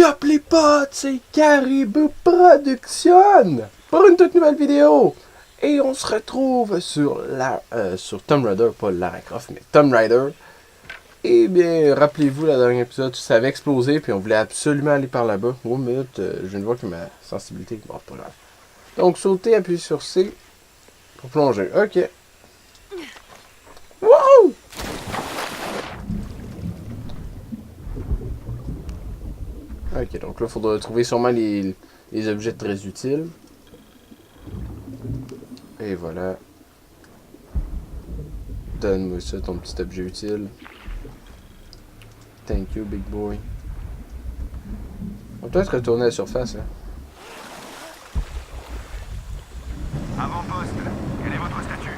Yup les potes, c'est Caribou Production pour une toute nouvelle vidéo. Et on se retrouve sur sur Tomb Raider, pas Lara Croft, mais Tomb Raider. Et bien, rappelez-vous, la dernière épisode, ça avait explosé, puis on voulait absolument aller par là-bas. Oh, minute, je viens de voir que ma sensibilité, bon, pas grave. Donc, sauter, appuyer sur C pour plonger. Ok. Wouhou! Ok, donc là, il faudra trouver sûrement les objets très utiles. Et voilà. Donne-moi ça, ton petit objet utile. Thank you, big boy. On peut peut-être retourner à la surface, hein. Avant-poste, quel est votre statut?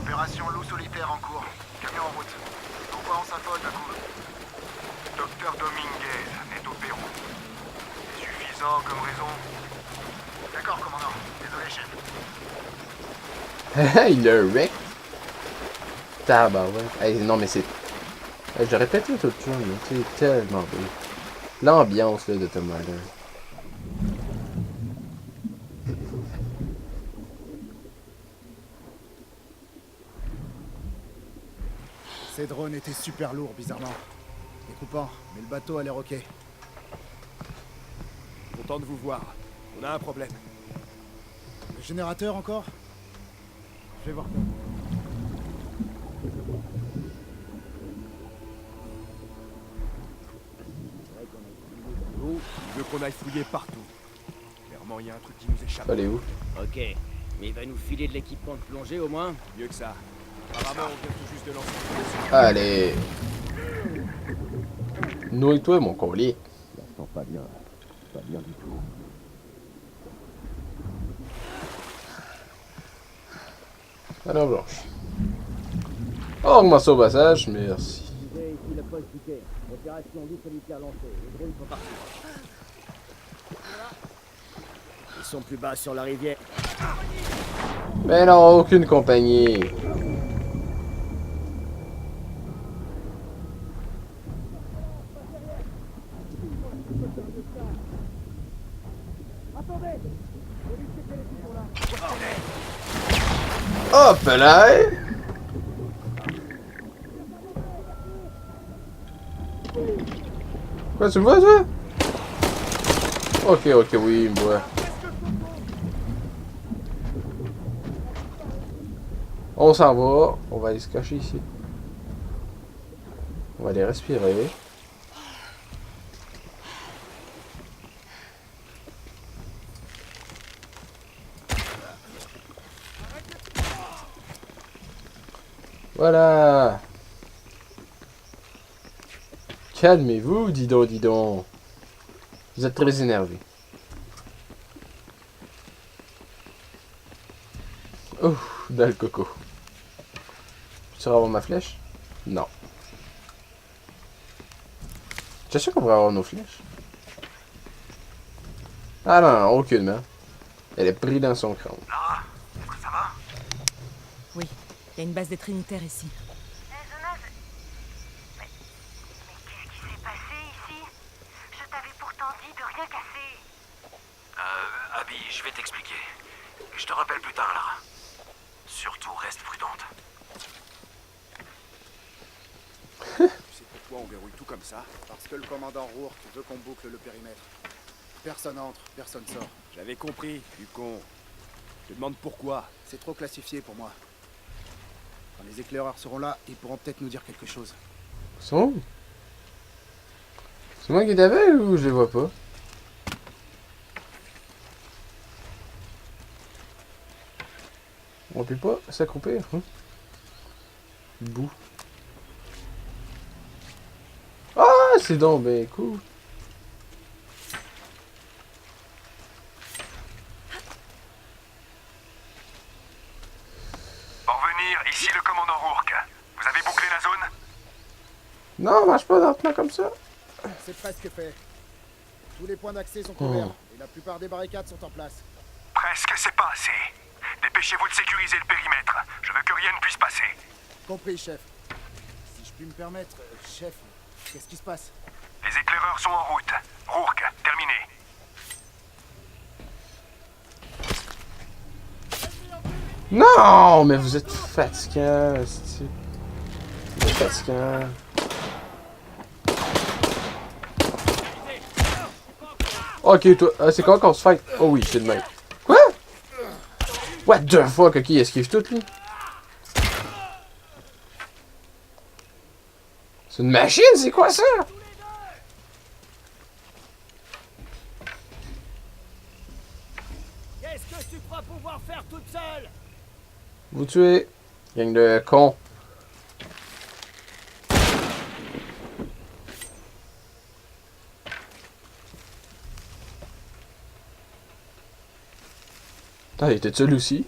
Opération loup solitaire en cours. Camion en route. Pourquoi on s'affole d'un coup? Docteur Dominguez est au Pérou. C'est suffisant comme raison? D'accord, commandant. Désolé, chef. Il a un wreck. Tabarouette. Hey, non, mais c'est... Hey, j'aurais pété tout le temps, là. C'est tellement beau. L'ambiance, là, de Tomb Raider. Ces drones étaient super lourds, bizarrement. Découpant, mais le bateau a l'air ok. Content de vous voir. On a un problème. Le générateur encore? Je vais voir ça. Il veut qu'on aille fouiller partout. Clairement, il y a un truc qui nous échappe. Allez où? Ok, mais il va nous filer de l'équipement de plongée au moins. Mieux que ça. Apparemment, on vient tout juste de lancer. Allez. Nouille-toi, mon collier. Ça sent pas bien. Pas bien du tout. Alors, blanche. Oh, moi ça au passage, merci. J'ai ici le poste du quai. Opération loup solitaire lancée. Les drones sont partis. Ils sont plus bas sur la rivière. Mais non, aucune compagnie. Hop là! Quoi, tu me vois, toi? Ok, oui, il me voit. On s'en va. On va aller se cacher ici. On va aller respirer. Voilà. Calmez-vous, dis donc. Vous êtes très énervé. Ouh, dans le coco. Tu vas avoir ma flèche? Non. T'es sûr qu'on pourrait avoir nos flèches? Ah non, aucunement. Elle est prise dans son crâne. Lara, ça va? Oui, il y a une base des Trinitaires ici. Jonas, mais qu'est-ce qui s'est passé ici? Je t'avais pourtant dit de rien casser. Abby, je vais t'expliquer. Je te rappelle plus tard, Lara. Surtout, reste prudente. Tu sais pourquoi on verrouille tout comme ça? Parce que le commandant Rourke veut qu'on boucle le périmètre. Personne entre, personne sort. J'avais compris, du con. Je te demande pourquoi. C'est trop classifié pour moi. Quand les éclaireurs seront là, ils pourront peut-être nous dire quelque chose. Ils sont où? C'est moi qui t'avais ou je les vois pas? On peut pas s'accroupir, hein? Bout. Ah, c'est donc ben cool. Pour revenir, ici le commandant Rourke. Vous avez bouclé la zone? Non, marche pas lentement comme ça. C'est presque fait. Tous les points d'accès sont couverts et la plupart des barricades sont en place. Presque, c'est pas assez. Dépêchez-vous de sécuriser le périmètre. Je veux que rien ne puisse passer. Compris, chef. Si je puis me permettre, chef, qu'est-ce qui se passe? Les éclaireurs sont en route. Rourke, terminé. Non, mais vous êtes fatigant, esti. Vous êtes fatigant. Ok, toi, c'est quoi qu'on se fight? Oh oui, c'est le mec. Quoi? What the fuck? Ok, il esquive tout, lui. C'est une machine, c'est quoi ça? Qu'est-ce que tu crois pouvoir faire toute seule? Vous tuez. Gang de cons. Ah, il était seul aussi.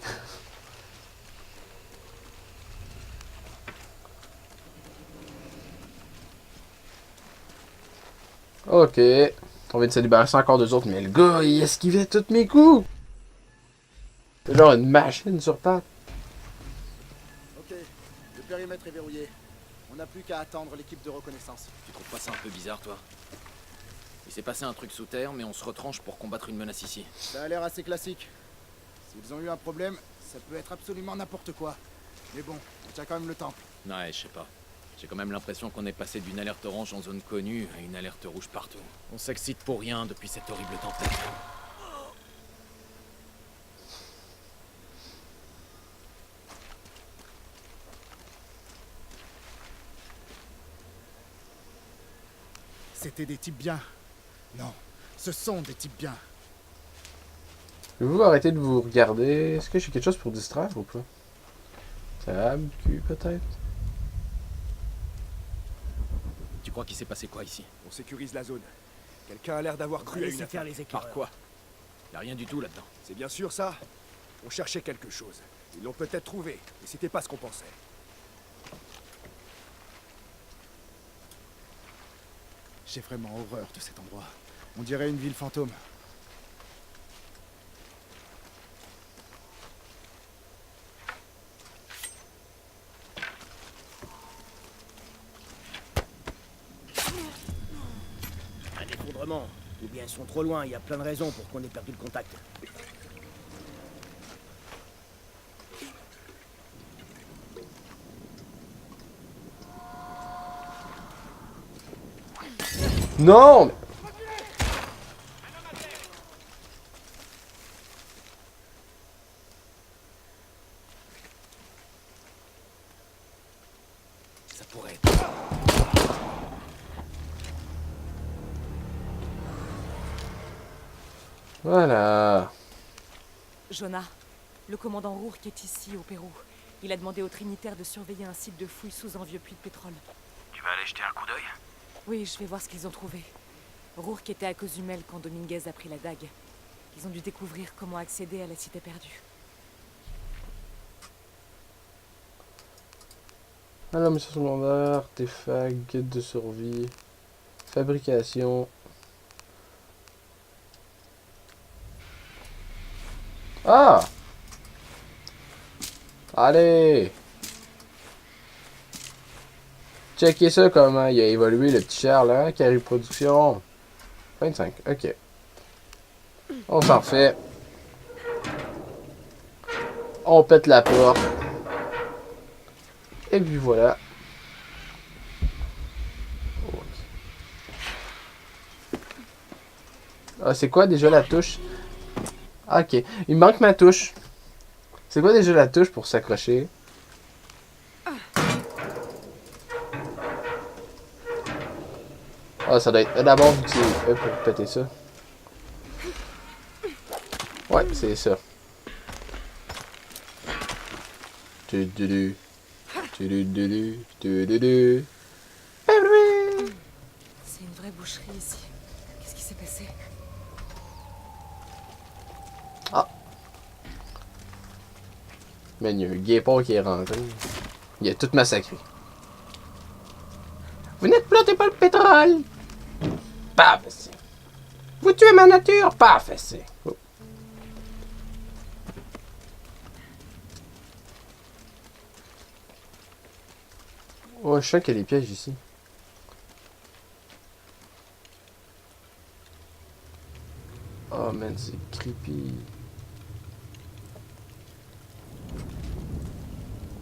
Ok. On vient de se débarrasser encore deux autres, mais le gars, il esquivait tous mes coups. C'est genre une machine sur pattes. Ok, le périmètre est verrouillé. On n'a plus qu'à attendre l'équipe de reconnaissance. Tu trouves pas ça un peu bizarre, toi? Il s'est passé un truc sous terre, mais on se retranche pour combattre une menace ici. Ça a l'air assez classique. S'ils ont eu un problème, ça peut être absolument n'importe quoi. Mais bon, on tient quand même le temple. Ouais, je sais pas. J'ai quand même l'impression qu'on est passé d'une alerte orange en zone connue à une alerte rouge partout. On s'excite pour rien depuis cette horrible tempête. C'était des types bien. Non, ce sont des types bien. Pouvez-vous arrêter de vous regarder? Est-ce que j'ai quelque chose pour distraire ou pas? Table, cul peut-être? Tu crois qu'il s'est passé quoi ici? On sécurise la zone. Quelqu'un a l'air d'avoir cru à une Laissez faire attaque. les éclaireurs. Par quoi? Y'a rien du tout là-dedans. C'est bien sûr ça. On cherchait quelque chose. Ils l'ont peut-être trouvé, mais c'était pas ce qu'on pensait. J'ai vraiment horreur de cet endroit. On dirait une ville fantôme. Un effondrement. Ou bien ils sont trop loin, il y a plein de raisons pour qu'on ait perdu le contact. Non! Mais... Ça pourrait être... Voilà. Jonah, le commandant Rourke est ici, au Pérou. Il a demandé aux Trinitaires de surveiller un site de fouille sous un vieux puits de pétrole. Tu vas aller jeter un coup d'œil? Oui, je vais voir ce qu'ils ont trouvé. Rourke était à Cozumel quand Dominguez a pris la dague. Ils ont dû découvrir comment accéder à la cité perdue. Alors, mission secondaire, artefact, guide de survie, fabrication. Ah! Allez! Checkez ça comment il a évolué le petit Charles, hein? Carré production. 25, ok. On s'en fait. On pète la porte. Et puis voilà. Ah, c'est quoi déjà la touche? Ah, ok. Il me manque ma touche. C'est quoi déjà la touche pour s'accrocher? Ah, ça doit être d'abord utile pour péter ça. Ouais, c'est ça. Tu-du-du. Tu-du-du-du. Tu-du-du. C'est une vraie boucherie ici. Qu'est-ce qui s'est passé? Ah. Mais il y a un guépard qui est rentré. Il a tout massacré. Vous n'exploitez pas le pétrole! Pas facile. Vous tuez ma nature? Pas facile. Oh. Oh, je sens qu'il y a des pièges ici. man, c'est creepy.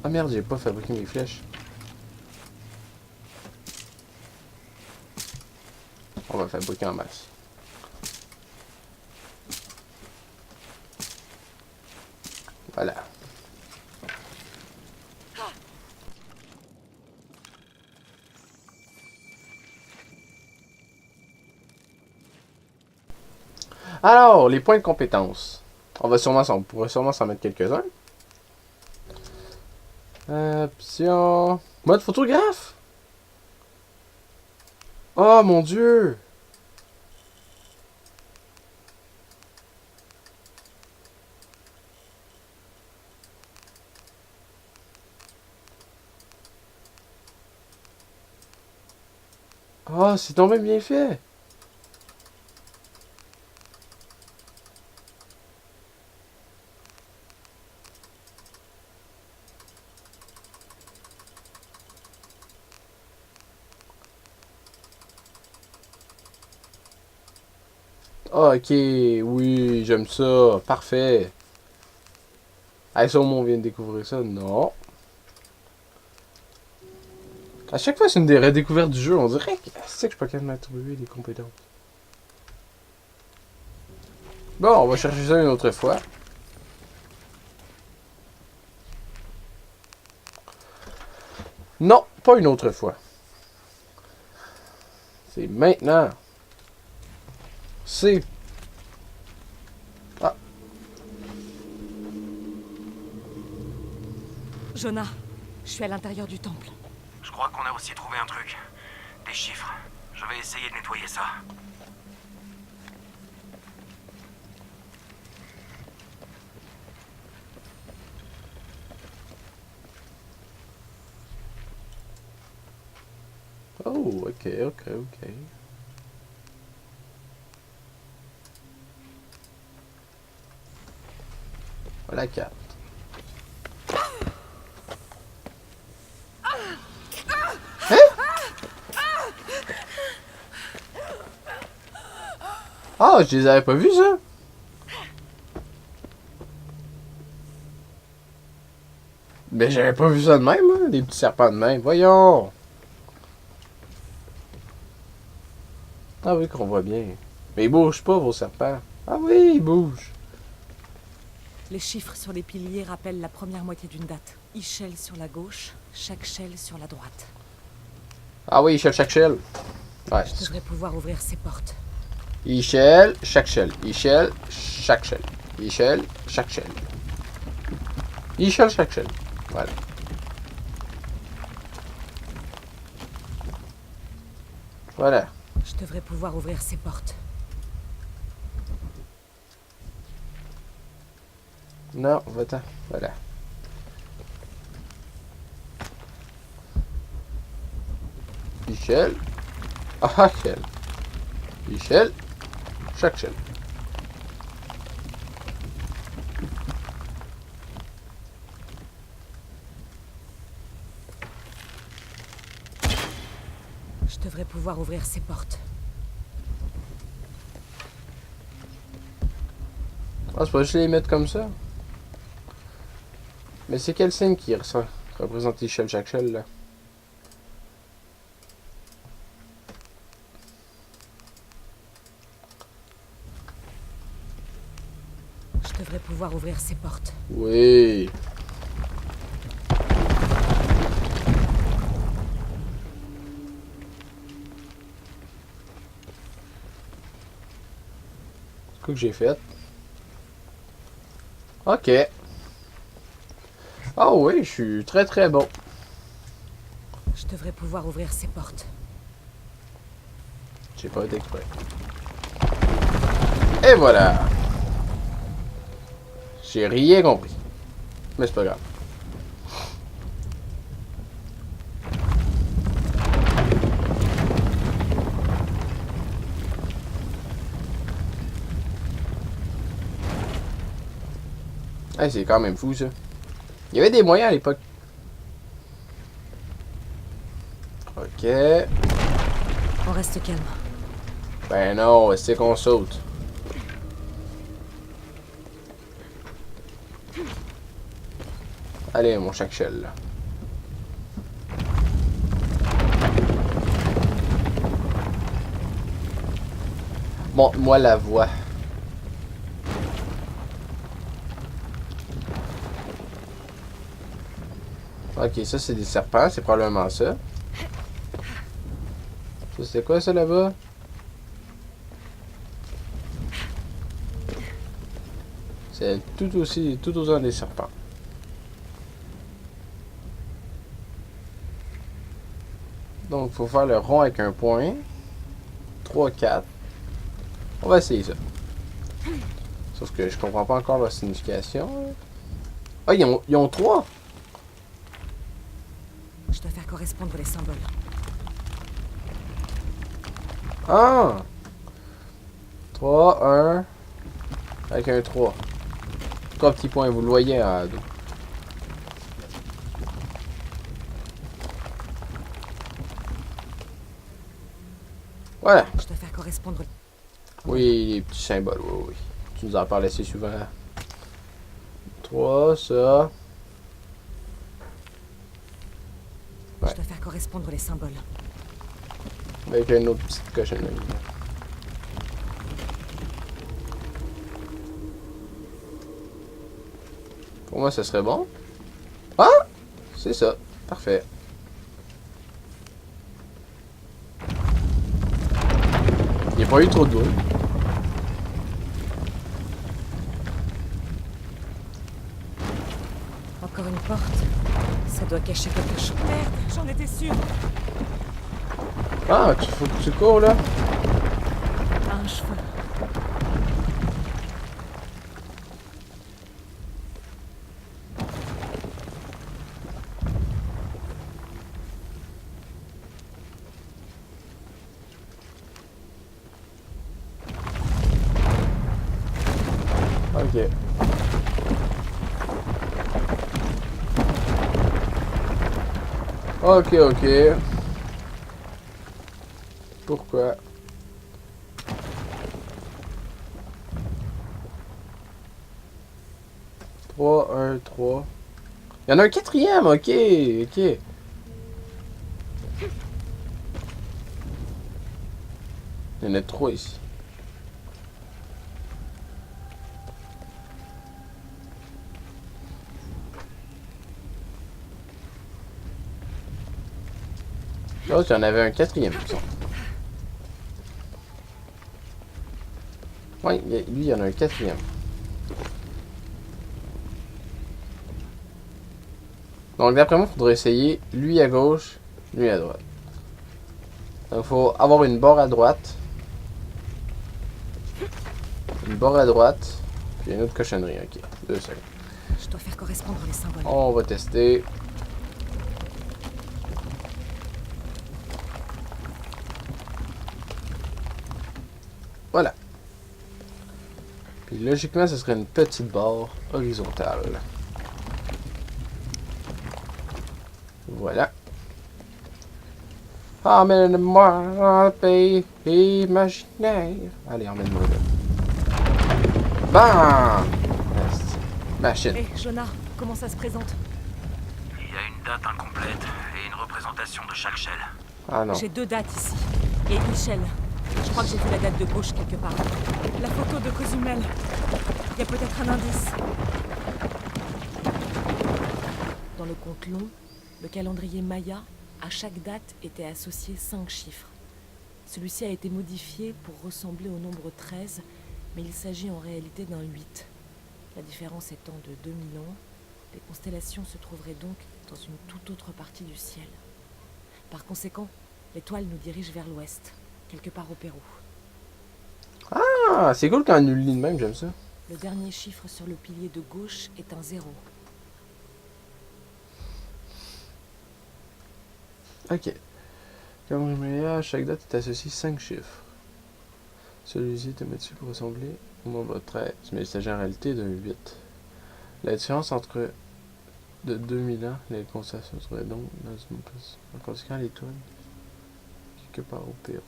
Ah merde, j'ai pas fabriqué mes flèches. On va fabriquer en masse. Voilà. Alors, les points de compétence. On pourrait sûrement s'en mettre quelques-uns. Option... Mode photographe. Oh mon dieu. Oh, c'est tombé bien fait. Ah, ok, oui, j'aime ça. Parfait. Ah, ça, au moins, on vient de découvrir ça. Non. À chaque fois, c'est une des redécouvertes du jeu. On dirait que c'est que je suis pas capable de trouver des compétences. Bon, on va chercher ça une autre fois. Non, pas une autre fois. C'est maintenant. C'est... Ah. Jonah, je suis à l'intérieur du temple. Je crois qu'on a aussi trouvé un truc. Des chiffres. Je vais essayer de nettoyer ça. Oh, ok. Voilà la carte. Hein? Ah, je les avais pas vus, ça. Mais j'avais pas vu ça de même, hein, des petits serpents de même. Voyons. Ah oui, qu'on voit bien. Mais ils bougent pas, vos serpents. Ah oui, ils bougent. Les chiffres sur les piliers rappellent la première moitié d'une date. Ishel sur la gauche, chaque shell sur la droite. Ah oui, chaque shell. Ouais. Je devrais pouvoir ouvrir ces portes. Ishel, chaque shell. Ishel, chaque shell. Ishel, chaque shell. Ishel, chaque shell. Voilà. Voilà. Je devrais pouvoir ouvrir ces portes. Non, va-t'en. Voilà. Ishel. Ah, shell. Ishel, chaque shell. Je devrais pouvoir ouvrir ces portes. Ah, c'est pas juste les mettre comme ça. Mais c'est quel signe qui représente Ishel, chaque shell, là? Je devrais pouvoir ouvrir ces portes. Oui. C'est quoi que j'ai fait? Ok. Ah oui, je suis très bon. Je devrais pouvoir ouvrir ces portes. J'ai pas été exprès. Et voilà. J'ai rien compris. Mais c'est pas grave. Hey, c'est quand même fou ça. Il y avait des moyens à l'époque. Ok. On reste calme. Ben non, c'est qu'on saute. Allez, mon chaque shell. Bon, moi la voix. Ok, ça c'est des serpents, c'est probablement ça. Ça c'est quoi ça là-bas? C'est tout autant des serpents. Donc il faut faire le rond avec un point. 3, 4. On va essayer ça. Sauf que je comprends pas encore leur signification. Ah, ils ont 3! Je dois faire correspondre les symboles. Ah! 3, 1. Avec un 3. 3 petits points, vous le voyez en dos. Voilà. Je dois faire correspondre. Oui, les petits symboles, oui, oui. Tu nous en parles assez souvent. 3, ça. Ouais. Je dois faire correspondre les symboles. Avec une autre petite cochonnerie. Pour moi, ça serait bon. Ah! C'est ça. Parfait. Il n'y a pas eu trop de bruit. Encore une porte. Ça doit cacher quelque chose. Merde, j'en étais sûre. Ah, faut que tu cours là. Un cheveu. Ok. Ok, ok. Pourquoi? Trois, 1, 3. Il y en a un quatrième, ok, ok. Il y en a 3 ici. L'autre, il y en avait un quatrième, il me semble. Oui, lui, il y en a un quatrième. Donc, d'après moi, il faudrait essayer lui à gauche, lui à droite. Donc, il faut avoir une barre à droite. Une barre à droite. Puis une autre cochonnerie, ok. 2 secondes. Je dois faire correspondre les symboles. On va tester. Voilà. Puis logiquement, ce serait une petite barre horizontale. Voilà. Emmène-moi dans le pays imaginaire. Allez, emmène-moi là. Bam! Machine. Hé, Jonah, comment ça se présente? Il y a une date incomplète et une représentation de chaque shell. Ah non. J'ai 2 dates ici. Et une shell. Je crois que j'ai vu la date de gauche quelque part. La photo de Cozumel. Il y a peut-être un indice. Dans le compte long, le calendrier Maya, à chaque date était associé 5 chiffres. Celui-ci a été modifié pour ressembler au nombre 13, mais il s'agit en réalité d'un 8. La différence étant de 2000 ans, les constellations se trouveraient donc dans une toute autre partie du ciel. Par conséquent, l'étoile nous dirige vers l'ouest, quelque part au Pérou. Ah, c'est cool quand on nous le lit de même, j'aime ça. Le dernier chiffre sur le pilier de gauche est un 0. Ok. Comme je me dis, à chaque date est associé 5 chiffres. Celui-ci est modifié pour ressembler au nombre 13, mais il s'agit en réalité d'un 8. La différence entre de 2000 ans, les constellations se trouveraient donc dans une place. En conséquent, l'étoile, quelque part au Pérou.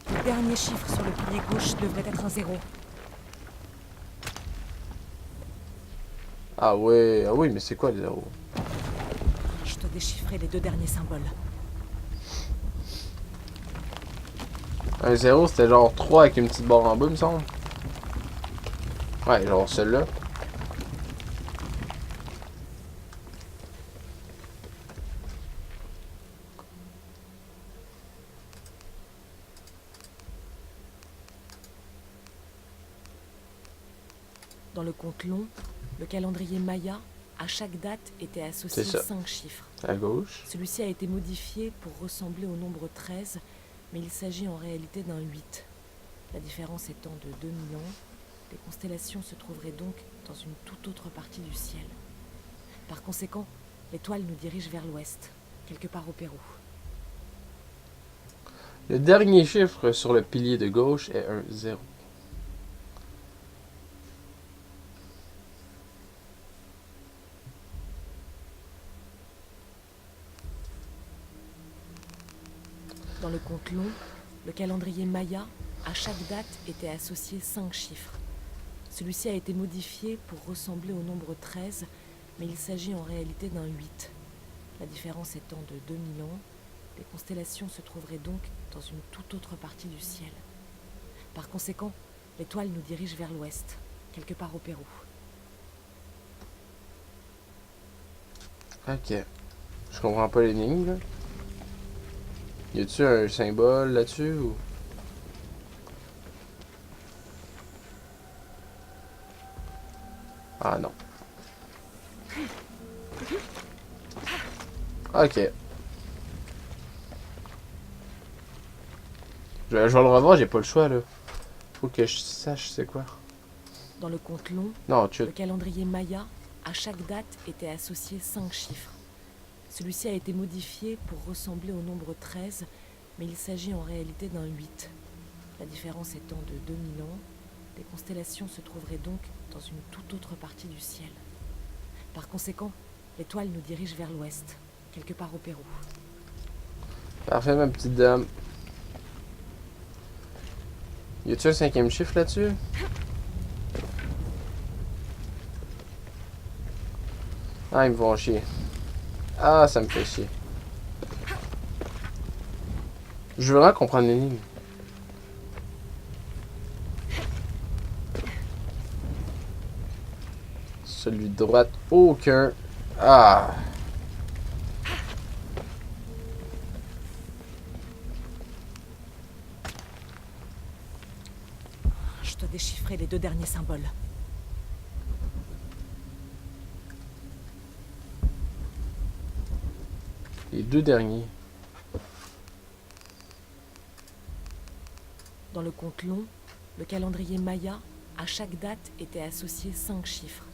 Le dernier chiffre sur le pilier gauche devrait être un 0. Ah oui, mais c'est quoi le 0? Je dois déchiffrer les 2 derniers symboles. Un 0, c'était genre 3 avec une petite barre en bas, il me semble. Ouais, genre celui-là. Dans le compte long, le calendrier Maya, à chaque date était associé C'est ça. 5 chiffres. À gauche. Celui-ci a été modifié pour ressembler au nombre 13, mais il s'agit en réalité d'un 8. La différence étant de 2000 ans, les constellations se trouveraient donc dans une toute autre partie du ciel. Par conséquent, l'étoile nous dirige vers l'ouest, quelque part au Pérou. Le dernier chiffre sur le pilier de gauche est un 0. Dans le compte long, le calendrier Maya, à chaque date était associé 5 chiffres. Celui-ci a été modifié pour ressembler au nombre 13, mais il s'agit en réalité d'un 8. La différence étant de 2000 ans, les constellations se trouveraient donc dans une toute autre partie du ciel. Par conséquent, l'étoile nous dirige vers l'ouest, quelque part au Pérou. Ok. Je comprends pas l'énigme, là. Y a-tu un symbole là-dessus ou... Ah non. Ok. Je vais le revoir, j'ai pas le choix là. Faut que je sache c'est quoi. Dans le compte long, Non, tu... le calendrier Maya, à chaque date était associé 5 chiffres. Celui-ci a été modifié pour ressembler au nombre 13, mais il s'agit en réalité d'un 8. La différence étant de 2000 ans, les constellations se trouveraient donc dans une toute autre partie du ciel. Par conséquent, l'étoile nous dirige vers l'ouest, quelque part au Pérou. Parfait, ma petite dame. Y a-tu un 5e chiffre là-dessus? Ah, ils me font chier. Ah, ça me fait chier. Je veux vraiment comprendre l'énigme. Celui de droite, aucun. Ah! Je dois déchiffrer les 2 derniers symboles. Les 2 derniers. Dans le compte long, le calendrier Maya, à chaque date était associé 5 chiffres.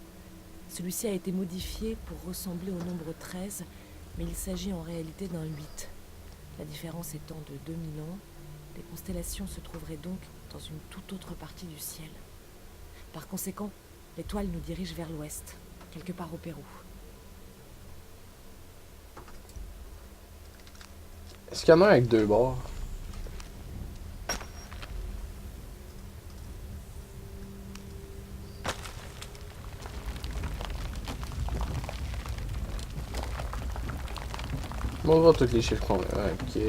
Celui-ci a été modifié pour ressembler au nombre 13, mais il s'agit en réalité d'un 8. La différence étant de 2000 ans, les constellations se trouveraient donc dans une toute autre partie du ciel. Par conséquent, l'étoile nous dirige vers l'ouest, quelque part au Pérou. Est-ce qu'il y en a un avec 2 bords? On va voir tous les chiffres qu'on a. Ok.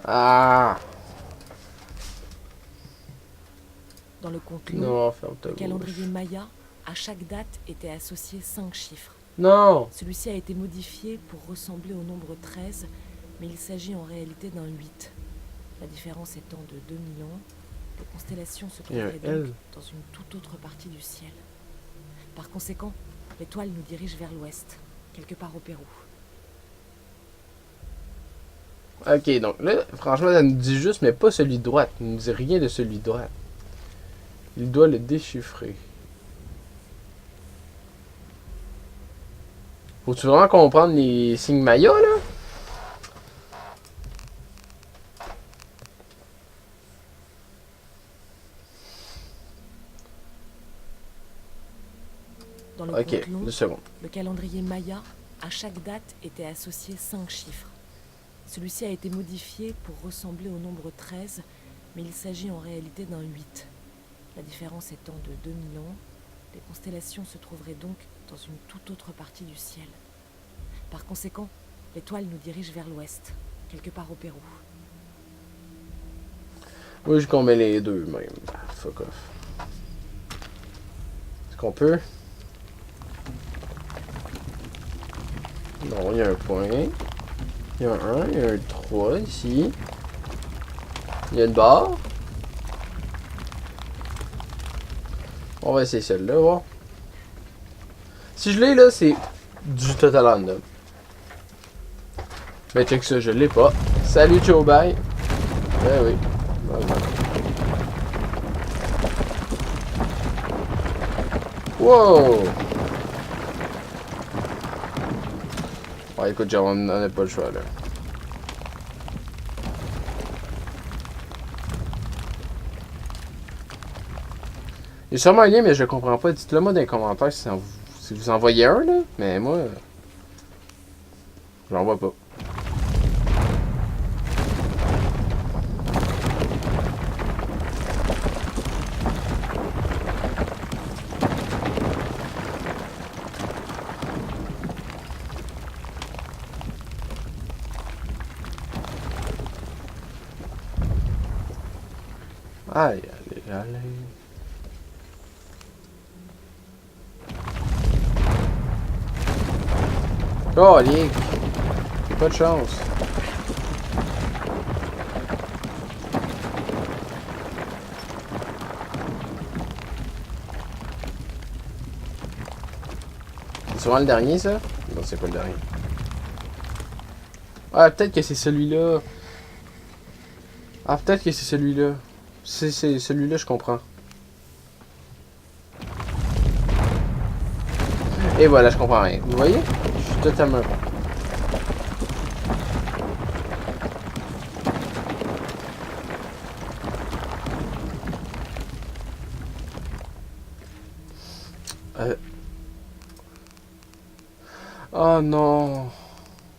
Ah! Dans le compte long, Non, ferme ta le bouche. calendrier Maya, à chaque date était associé 5 chiffres. Non! Celui-ci a été modifié pour ressembler au nombre 13, mais il s'agit en réalité d'un 8. La différence étant de 2000 ans, les constellations se Il y a un trouveraient donc L. dans une toute autre partie du ciel. Par conséquent, l'étoile nous dirige vers l'ouest, quelque part au Pérou. Ok, donc là, franchement, ça nous dit juste, mais pas celui de droite. Il nous dit rien de celui de droite. Il doit le déchiffrer. Faut-tu vraiment comprendre les signes Maya, là? Dans le Ok, compte long, 2 secondes. le calendrier Maya, à chaque date étaient associés 5 chiffres. Celui-ci a été modifié pour ressembler au nombre 13, mais il s'agit en réalité d'un 8. La différence étant de 2000 ans, les constellations se trouveraient donc dans une toute autre partie du ciel. Par conséquent, l'étoile nous dirige vers l'ouest, quelque part au Pérou. Moi, je combine les deux, même. Fuck off. Est-ce qu'on peut? Non, il y a un point. Il y a un 1, il y a un 3 ici. Il y a une barre. On va essayer celle-là, voir. Si je l'ai là, c'est du total random. Mais check ça, je l'ai pas. Salut, ciao, bye. Eh oui. Wow! Ouais, écoute, on n'a pas le choix là. Il y a sûrement un lien, mais je comprends pas. Dites-le moi dans les commentaires si vous en voyez un là. Mais moi, j'en vois pas. Aïe, allez, allez. Oh, Lick! J'ai pas de chance. C'est sûrement le dernier, ça? Non, c'est pas le dernier. Ah, peut-être que c'est celui-là. Ah, peut-être que c'est celui-là. C'est celui-là, je comprends. Et voilà, je comprends rien. Vous voyez? Je suis totalement con. Oh non.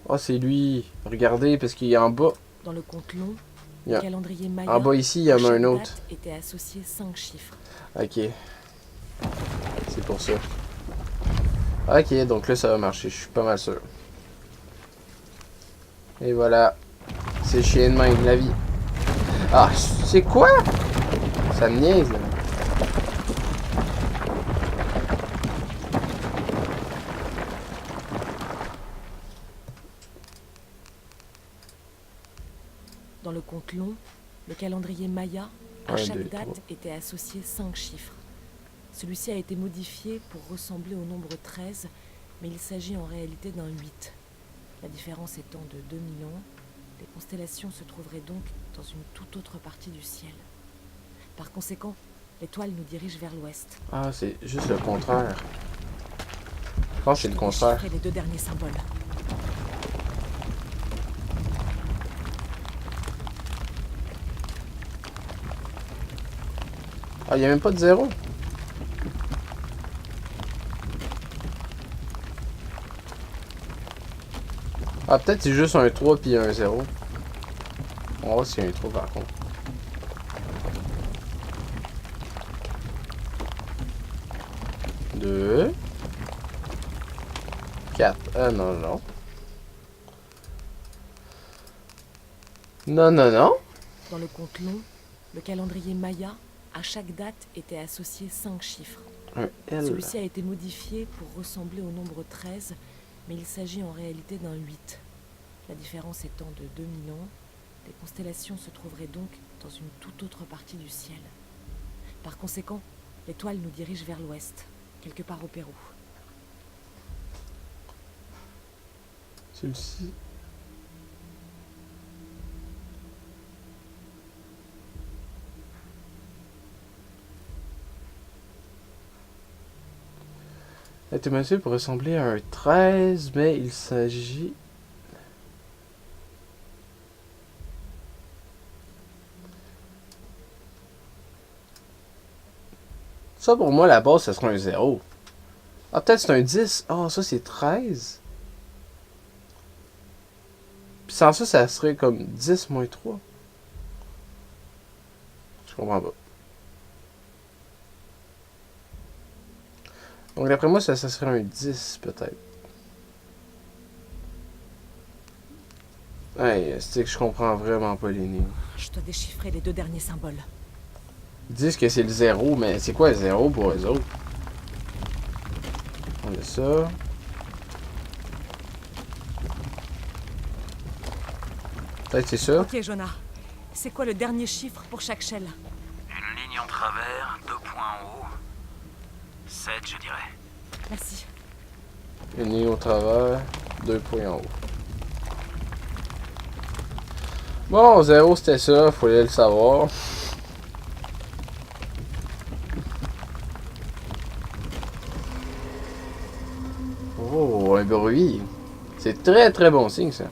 Oh, c'est lui. Regardez, parce qu'il est en bas. Dans le compte long, Yeah. le calendrier Maya, En bas ici, il y en a chaque un autre. date était associé 5 chiffres. Ok. C'est pour ça. Ok, donc là, ça va marcher. Je suis pas mal sûr. Et voilà. C'est chiant de même, la vie. Ah, c'est quoi? Ça me niaise, là. Dans le compte long, le calendrier Maya, à 1, chaque 2, date 3. était associé 5 chiffres. Celui-ci a été modifié pour ressembler au nombre 13, mais il s'agit en réalité d'un 8. La différence étant de 2000 ans, les constellations se trouveraient donc dans une toute autre partie du ciel. Par conséquent, l'étoile nous dirige vers l'ouest. Ah, c'est juste le contraire. Je pense que c'est le contraire. Déchiffrer les 2 derniers symboles. Ah, il n'y a même pas de 0. Ah, peut-être c'est juste un 3 puis un 0. On va voir s'il y a un 3 par contre. Deux. 4. Ah non, non. Non, non, non. Dans le compte long, le calendrier Maya, à chaque date était associé 5 chiffres. Un L. Celui-ci a été modifié pour ressembler au nombre 13, mais il s'agit en réalité d'un 8. La différence étant de 2000 ans, les constellations se trouveraient donc dans une toute autre partie du ciel. Par conséquent, l'étoile nous dirige vers l'ouest, quelque part au Pérou. Celui-ci. A été modifié pour ressembler à un 13, mais il s'agit... Ça, pour moi, la base, ça serait un 0. Ah, peut-être c'est un 10. Ah, ça, c'est 13. Puis sans ça, ça serait comme 10 moins 3. Je comprends pas. Donc d'après moi, ça serait un 10 peut-être. Hey, c'est que je comprends vraiment pas l'énigme. Je dois déchiffrer les 2 derniers symboles. Ils disent que c'est le 0, mais c'est quoi le 0 pour eux autres? On a ça. Peut-être c'est ça. Ok, Jonah. C'est quoi le dernier chiffre pour chaque shell? Une ligne en travers, 2 points en haut. 7, je dirais. Merci. Une ligne au travers, 2 points en haut. Bon, 0 c'était ça, fallait le savoir. Oh, un bruit. C'est très très bon signe ça.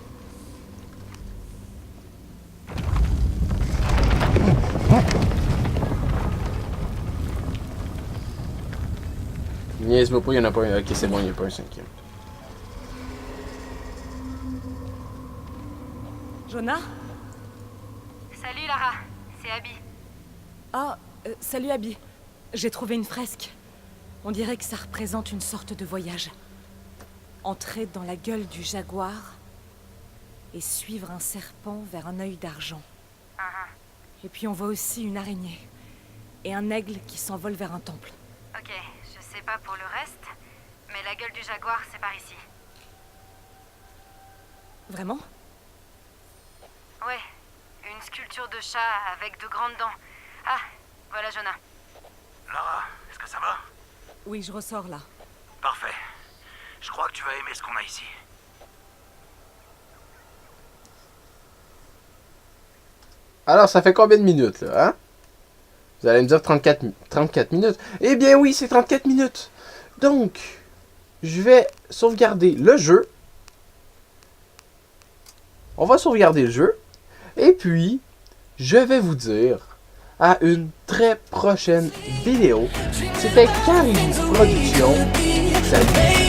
Niaise-moi pas, il n'y en a pas un. Ok, c'est bon, il n'y a pas un 5e. Jonah? Salut Lara, c'est Abby. Ah, salut Abby. J'ai trouvé une fresque. On dirait que ça représente une sorte de voyage. Entrer dans la gueule du jaguar et suivre un serpent vers un œil d'argent. Et puis on voit aussi une araignée et un aigle qui s'envole vers un temple. Ok, je sais pas pour le reste, mais la gueule du jaguar, c'est par ici. Vraiment? Ouais, une sculpture de chat avec de grandes dents. Ah, voilà Jonah. Lara, est-ce que ça va? Oui, je ressors là. Parfait. Je crois que tu vas aimer ce qu'on a ici. Alors, ça fait combien de minutes, là, hein? Vous allez me dire 34 minutes. Eh bien oui, c'est 34 minutes. Donc, je vais sauvegarder le jeu. On va sauvegarder le jeu. Et puis, je vais vous dire à une très prochaine vidéo. C'était Caribou Productions. Salut!